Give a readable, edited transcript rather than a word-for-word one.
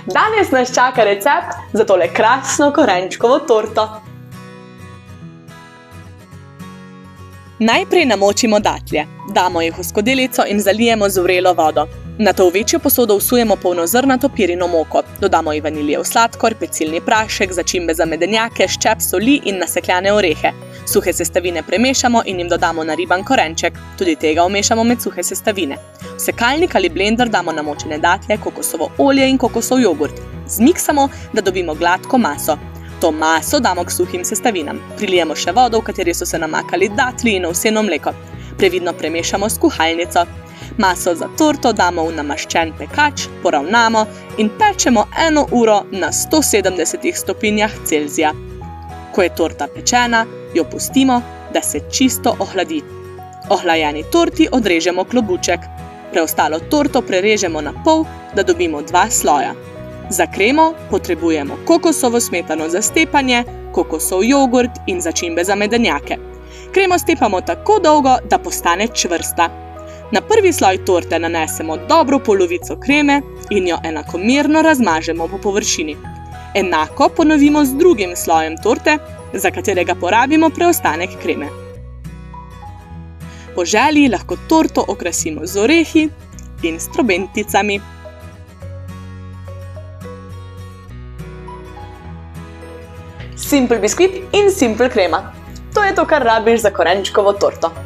Danes nas čaka recept za tole krasno korenčkovo torto. Najprej namočimo datlje. Damo jih v skodelico in zalijemo z vrelo vodo. Nato v večjo posodo vsujemo polnozrnato pirino moko. Dodamo ji vaniljev sladkor, pecilni prašek, začimbe za medenjake, ščep soli in nasekljane orehe. Suhe sestavine premešamo in jim dodamo nariban korenček. Tudi tega vmešamo med suhe sestavine. V sekalnik ali blender damo namočene datlje, kokosovo olje in kokosov jogurt. Zmiksamo, da dobimo gladko maso. To maso damo k suhim sestavinam. Prilijemo še vodo, v kateri so se namakali datlji in ovseno mleko. Previdno premešamo s kuhalnico. Maso za torto damo v namaščen pekač, poravnamo in pečemo 1 uro na 170 stopinjah Celzija. Ko je torta pečena, jo pustimo, da se čisto ohladi. Ohlajeni torti odrežemo klobuček. Preostalo torto prerežemo na pol, da dobimo 2 sloja. Za kremo potrebujemo kokosovo smetano za stepanje, kokosov jogurt in začimbe za medenjake. Kremo stepamo tako dolgo, da postane čvrsta. Na prvi sloj torte nanesemo dobro polovico kreme in jo enakomerno razmažemo po površini. Enako ponovimo z drugim slojem torte, za katerega porabimo preostanek kreme. Po želji lahko torto okrasimo z orehi in s trobenticami. Simple biskvit in simple krema. To je to, kar rabiš za korenčkovo torto.